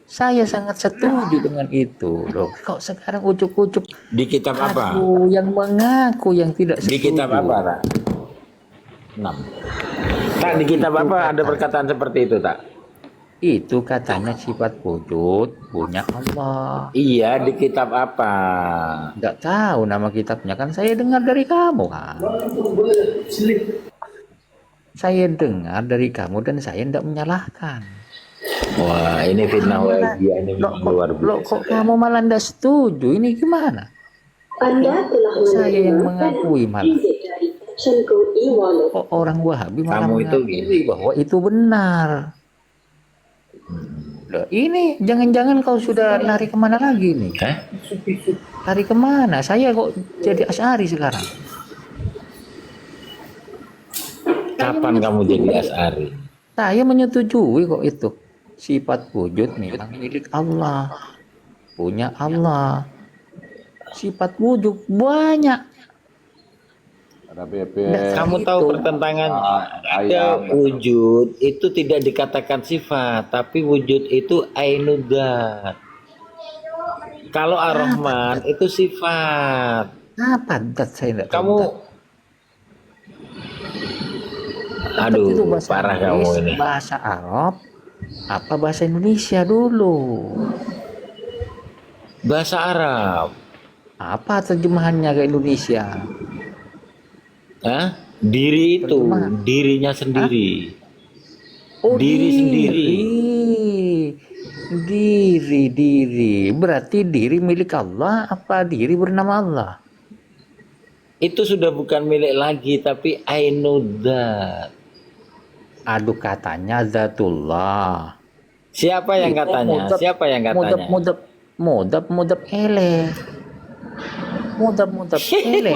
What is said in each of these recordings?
Saya sangat setuju dengan itu. Loh, kok sekarang ucuk-ucuk Di kitab apa? aku yang mengaku yang tidak Di kitab setuju. apa, Tak? 6. Tak, di kitab Itu apa ada kata, perkataan seperti itu, Tak? itu katanya sifat wujud punya Allah. Iya, di kitab apa? Nggak tahu nama kitabnya kan saya dengar dari kamu kan. Saya dengar dari kamu dan saya tidak menyalahkan. Wah, ini fitnah Kamu malah, dia ini lo memang kok, luar lo biasa. kok kamu malah tidak setuju? Ini gimana? Anda telah Saya yang menerima mengakui malah. dari Captionco e-wallet. Kok orang Wahabi malah Kamu itu mengakui gini. bahwa itu benar. Loh, ini jangan-jangan kau sudah lari kemana lagi nih? Hah? Lari kemana? Saya kok jadi Asy'ari sekarang? Kapan kamu jadi Asy'ari? Saya menyetujui kok itu. Sifat wujud memang milik Allah. Punya Allah. Sifat wujud banyak. Kamu tahu pertentangannya? Ada wujud itu tidak dikatakan sifat, tapi wujud itu ainudzat. Kalau ar-Rahman itu sifat. Apa dat saya enggak tahu. Kamu Dat aduh, itu bahasa parah kamu Inggris, ini. bahasa Arab, apa bahasa Indonesia dulu? Bahasa Arab. Apa terjemahannya ke Indonesia? Hah? Diri itu, Terjemahan. dirinya sendiri. Oh, Diri sendiri. Diri. Berarti diri milik Allah apa diri bernama Allah? Itu sudah bukan milik lagi, tapi ainudzat. Aduh, katanya zatullah. Siapa yang katanya? Siapa yang katanya? Mudab ele. Mudab ele.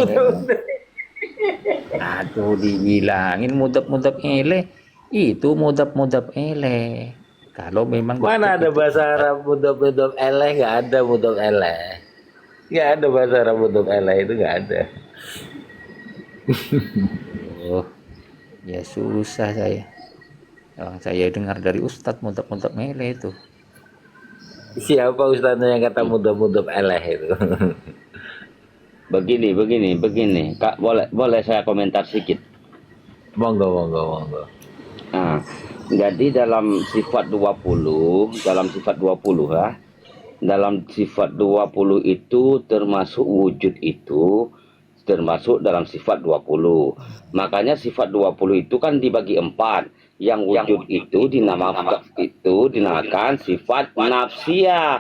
Aduh, dibilangin mudab ele. Itu mudab ele. Kalau memang Mana ada bahasa Arab mudhaf eleh? Nggak ada mudhaf eleh. Nggak ada bahasa Arab mudhaf eleh, itu nggak ada. Oh, ya susah saya. Saya dengar dari Ustadz mudab ele itu. Siapa ustaznya yang kata mudhaf eleh itu? Begini. Kak, boleh saya komentar sedikit? Monggo. Nah, jadi dalam sifat 20 ya. Dalam sifat 20 itu termasuk wujud itu termasuk dalam sifat 20. Makanya sifat 20 itu kan dibagi 4. Yang wujud itu dinamakan sifat nafsiyah.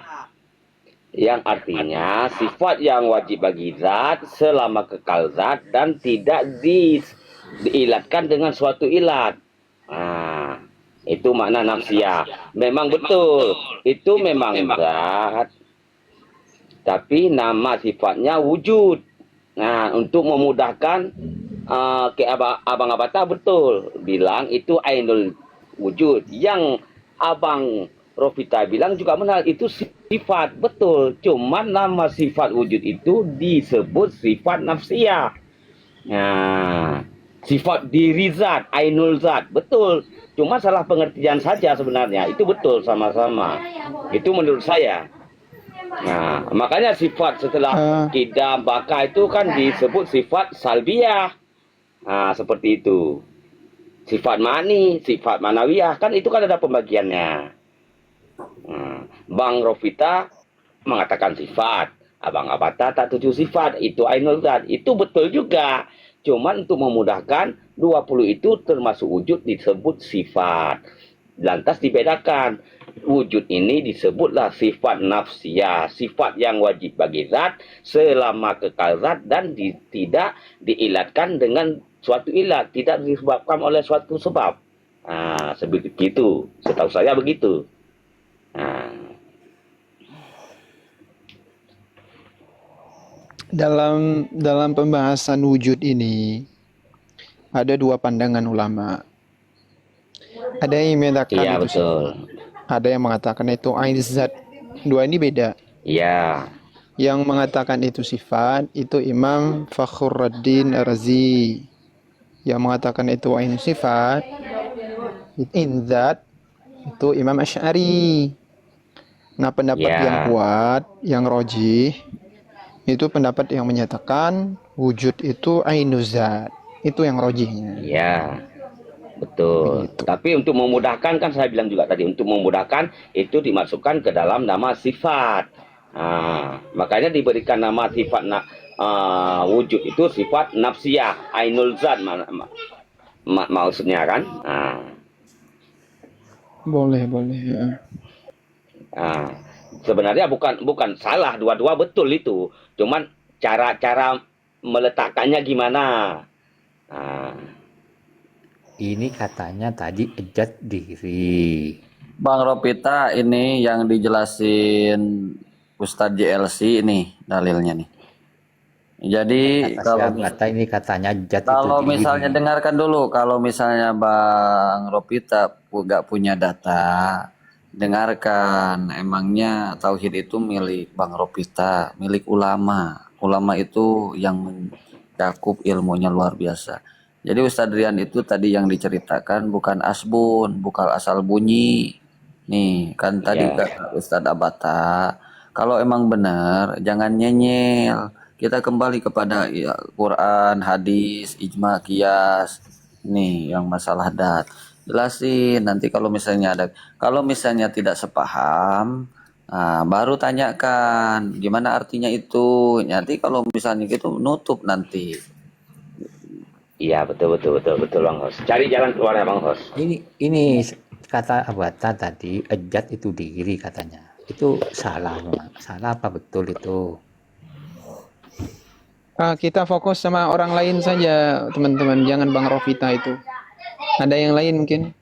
Yang artinya sifat yang wajib bagi zat selama kekal zat dan tidak diilatkan dengan suatu ilat. Nah, itu makna nafsiyah. Memang betul, itu memang zat, tapi nama sifatnya wujud. Nah, untuk memudahkan ke Abang Abata betul bilang itu ainul wujud. Yang Abang Rofita bilang juga benar, itu sifat, betul. Cuman nama sifat wujud itu disebut sifat nafsiyah. Nah, sifat diri zat, ainul zat, betul. Cuma salah pengertian saja sebenarnya. Itu betul sama-sama. Itu menurut saya. Nah, makanya sifat setelah kidam, baka itu kan disebut sifat salbiyah. Nah, seperti itu. Sifat mani, sifat manawiyah, kan itu kan ada pembagiannya. Bang Rofita mengatakan sifat, Abang Abata tak tujuh sifat, itu ainul zat, itu betul juga. Cuman untuk memudahkan 20 itu termasuk wujud disebut sifat. Lantas dibedakan, wujud ini disebutlah sifat nafsiyah, sifat yang wajib bagi zat selama kekal zat dan tidak diilatkan dengan suatu ilat, tidak disebabkan oleh suatu sebab. Nah, sebegitu, setahu saya begitu. Nah. Dalam pembahasan wujud ini ada dua pandangan ulama. Ada yang mengatakan Iya, itu betul. sifat. Ada yang mengatakan itu ain zat. Dua ini beda. Iya. Yang mengatakan itu sifat itu Imam Fakhruddin Ar-Razi. Yang mengatakan itu ain sifat in zat itu Imam Asy'ari. Nah, pendapat Ya. yang kuat, yang rojih, itu pendapat yang menyatakan wujud itu ainuzat. Itu yang rojihnya. Ya, betul. Begitu. Tapi untuk memudahkan kan saya bilang juga tadi, untuk memudahkan itu dimasukkan ke dalam nama sifat. Makanya diberikan nama sifat wujud itu sifat nafsiyah, ainul zat maksudnya kan. Boleh, boleh. Ya. Sebenarnya bukan salah, dua-dua betul itu. Cuman cara meletakkannya gimana? Ini katanya tadi ejat diri. Bang Ropita, ini yang dijelasin Ustadz JLC ini dalilnya nih. Jadi Kata siapa? Ini katanya ejat itu kalau diri. misalnya dengarkan dulu, kalau misalnya Bang Ropita nggak punya data, dengarkan. Emangnya tauhid itu milik Bang Ropita, milik ulama. Ulama itu yang mencakup ilmunya luar biasa. Jadi Ustadz Rian itu tadi yang diceritakan bukan asbun, bukan asal bunyi. Nih, kan tadi kata Ustadz Abata, kalau emang benar jangan nyenyel. Kita kembali kepada Quran, hadis, ijma, qiyas. Nih, yang masalah dat. Jelasin nanti kalau misalnya tidak sepaham, baru tanyakan gimana artinya itu. Nanti kalau misalnya gitu nutup nanti. Iya, betul Bang Hos. Cari jalan keluarnya Bang Hos. Ini kata Abata tadi ejat itu diri katanya. Itu salah apa betul itu? Kita fokus sama orang lain saja, teman-teman. Jangan Bang Ropita itu. Ada yang lain mungkin?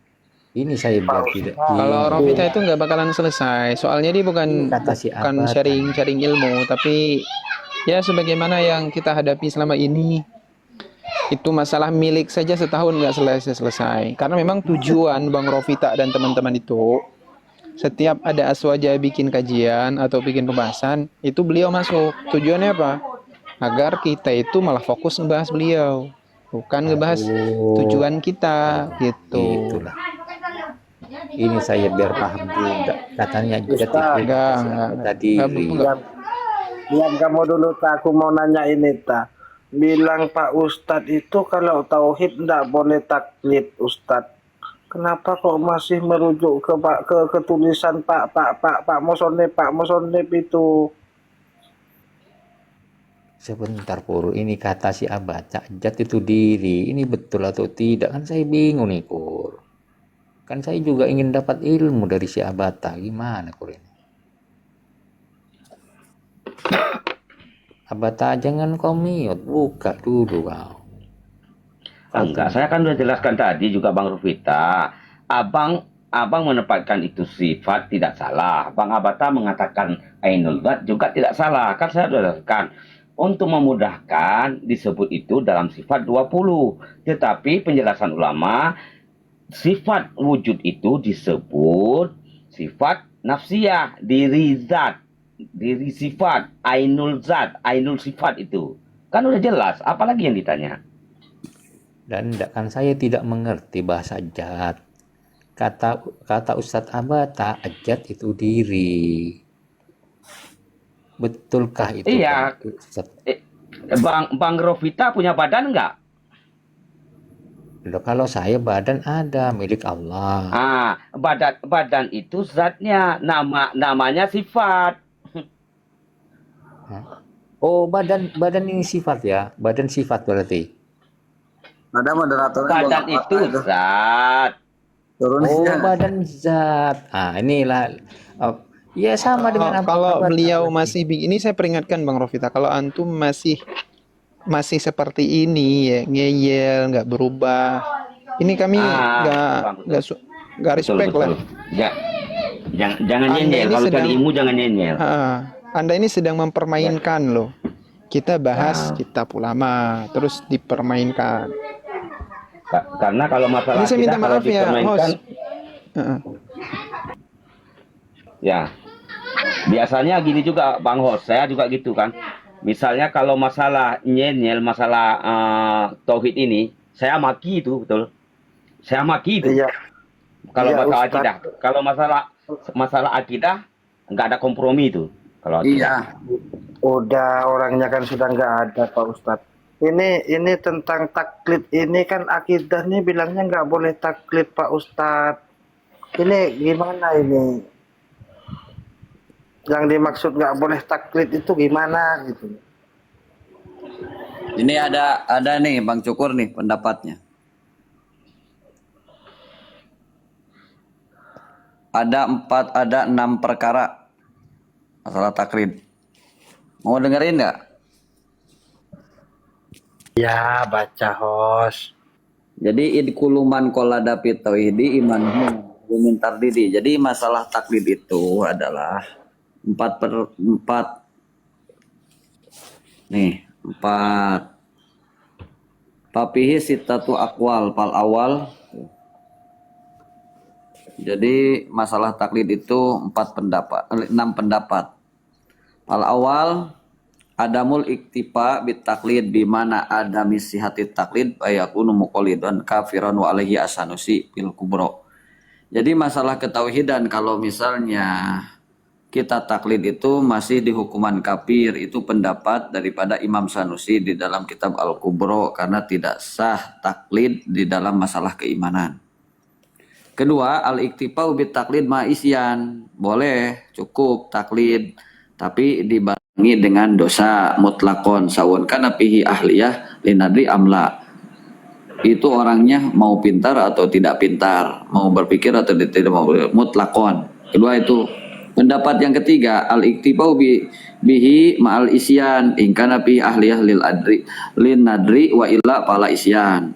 Ini saya biar tidak. Kalau Ropita itu nggak bakalan selesai. Soalnya dia bukan sharing ilmu, tapi ya sebagaimana yang kita hadapi selama ini. Itu masalah milik saja setahun nggak selesai. Karena memang tujuan Bang Ropita dan teman-teman itu, setiap ada aswaja bikin kajian atau bikin pembahasan, itu beliau masuk. Tujuannya apa? Agar kita itu malah fokus ngebahas beliau, bukan ngebahas tujuan kita gitu. Itulah. Ini saya biar paham juga. Katanya ejat itu tadi. Diam kamu dulu tak, aku mau nanya ini tak. Bilang Pak Ustadz itu kalau tauhid ndak boleh taklid Ustadz. Kenapa kok masih merujuk ke tulisan Pak Musonib itu? Sebentar Pur, ini kata si Abata ejat itu diri. Ini betul atau tidak? Kan saya bingung nih Pur. Kan saya juga ingin dapat ilmu dari si Abata. Gimana Pur ini? Abata jangan komiot, buka dulu kau. Enggak, saya kan sudah jelaskan tadi juga Bang Rufita. Abang menempatkan itu sifat tidak salah. Bang Abata mengatakan ainul zat juga tidak salah. Kan saya sudah jelaskan. Untuk memudahkan disebut itu dalam sifat 20. Tetapi penjelasan ulama, sifat wujud itu disebut sifat nafsiyah, diri zat, diri sifat, ainul zat, ainul sifat itu. Kan udah jelas, apalagi yang ditanya? Dan kan saya tidak mengerti bahasa ejat. Kata Ustadz Abata, ejat itu diri. Betulkah itu? Iya. Bang Rofita punya badan enggak? Loh, kalau saya badan ada milik Allah. Badan itu zatnya, namanya sifat. Oh, badan ini sifat ya? Badan sifat berarti. Ada moderatornya. Badan itu zat. Badan zat. Inilah. Ya sama dengan kalau beliau masih ini saya peringatkan Bang Rofita, kalau antum masih seperti ini ya, ngeyel, nggak berubah. Ini kami nggak respect lah. Jangan nyenyel, kalau cari ilmu jangan nyenyel. Anda ini sedang mempermainkan loh. Kita bahas kitab ulama, terus dipermainkan. Karena kalau masalah ini saya minta maaf ya, host. Ya, biasanya gini juga Bang Host, saya juga gitu kan. Misalnya kalau masalah nyenyel, masalah tauhid ini, saya maki itu, betul. Saya maki itu. Iya. Kalau Iya, masalah Ustaz. akidah, kalau masalah akidah nggak ada kompromi itu kalau akidah. Iya. Udah orangnya kan sudah nggak ada Pak Ustadz. Ini tentang taklid ini kan akidahnya bilangnya nggak boleh taklid Pak Ustadz. Ini gimana ini? Yang dimaksud nggak boleh taklid itu gimana gitu? Ini ada nih Bang Cukur nih pendapatnya. Ada 6 perkara masalah taklid. Mau dengerin nggak? Ya baca host. Jadi idkuluman kolada tauhidi imanhu gumin tardidi. Jadi masalah taklid itu adalah 4 nih 4 papihi sitatu akwal pal awal. Jadi masalah taklid itu 6 pendapat. Pal awal adamul iktifa bit taklid bimana adami sihati taklid bayakunu muqallidun kafiran wa alaihi asanusi fil kubro. Jadi masalah ketauhidan kalau misalnya kita taklid itu masih di hukuman kafir, itu pendapat daripada Imam Sanusi di dalam kitab Al-Kubro karena tidak sah taklid di dalam masalah keimanan. Kedua, al-iktifau bit taklid ma isyan. Boleh, cukup taklid, tapi dibarengi dengan dosa mutlakon sawun kana fihi ahliyah linadri amla. Itu orangnya mau pintar atau tidak pintar, mau berpikir atau tidak mau mutlakon. Kedua itu. Pendapat yang ketiga, al-iktifau bihi ma'al isyan in kana fihi ahliyah lin nadri wa illa fala isyan.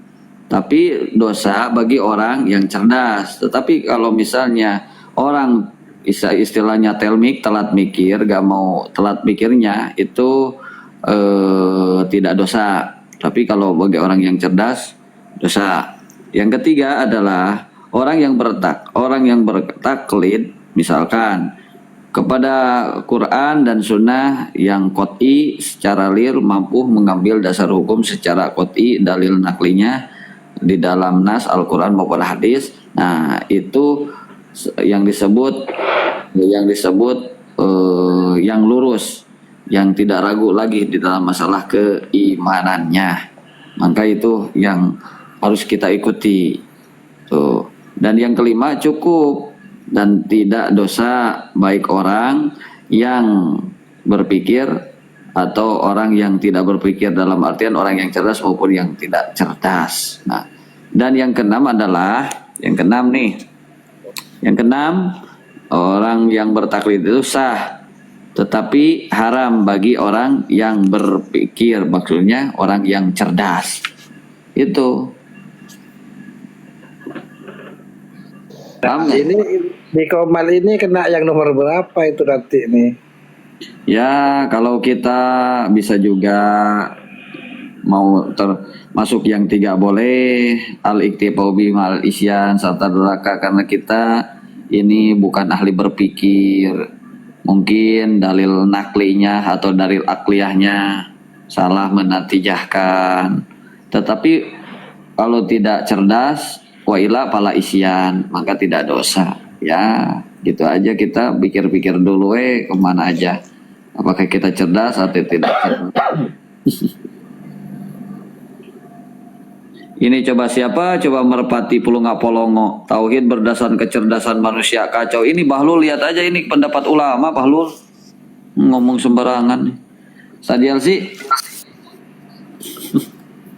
Tapi dosa bagi orang yang cerdas. Tetapi kalau misalnya orang istilahnya telmik, telat mikir, gak mau telat mikirnya, itu tidak dosa. Tapi kalau bagi orang yang cerdas, dosa. Yang ketiga adalah orang yang bertaklid, misalkan kepada Quran dan Sunnah yang qot'i secara lir mampu mengambil dasar hukum secara qot'i dalil naklinya di dalam nas Al-Quran maupun hadis. Nah itu yang disebut yang lurus, yang tidak ragu lagi di dalam masalah keimanannya. Maka itu yang harus kita ikuti. Tuh. Dan yang kelima, cukup dan tidak dosa baik orang yang berpikir atau orang yang tidak berpikir, dalam artian orang yang cerdas maupun yang tidak cerdas. Nah, dan yang keenam adalah Yang keenam, orang yang bertaklid itu sah, tetapi haram bagi orang yang berpikir, maksudnya orang yang cerdas. Itu. Ini di Komal ini kena yang nomor berapa itu nanti nih? Ya, kalau kita bisa juga mau termasuk yang 3 boleh, al-iktifau bimal isyan serta duraka, karena kita ini bukan ahli berpikir. Mungkin dalil naklinya atau dalil akliyahnya salah menatijahkan. Tetapi kalau tidak cerdas, wa ila pala isyan, maka tidak dosa. Ya, gitu aja, kita pikir-pikir dulu kemana aja. Apakah kita cerdas atau tidak cerdas. Ini coba siapa? Coba Merpati Pulunga Polongo. Tauhid berdasarkan kecerdasan manusia. Kacau. Ini Bahlul, lihat aja ini pendapat ulama Bahlul. Ngomong sembarangan. Sadial sih.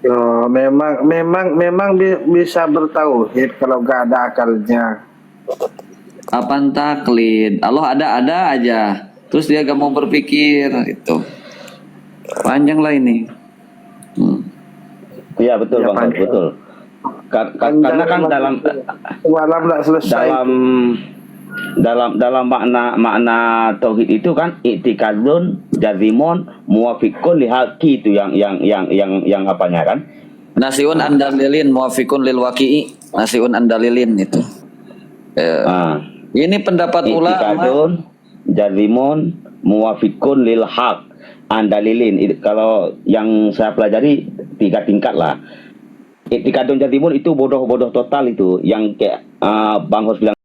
Yo, memang bisa bertauhid kalau gak ada akalnya. Apaan taklid? Allah ada aja. Terus dia gak mau berpikir itu. Panjang lah ini. Iya betul Ya, Bang, betul. Karena kan malam nggak selesai. dalam makna tauhid itu kan i'tikadun jazimun muwafiqun lihaqi, itu yang apanya kan? Nasiun andalilin muwafiqun lil waqi'i. Nasiun andalilin itu. Ini pendapat ulama. I'tikadun jazimun muwafiqun lil haq andalilin. Kalau yang saya pelajari 3 tingkat lah. I'tikadun jazimun itu bodoh total, itu yang kayak Bang Hos bilang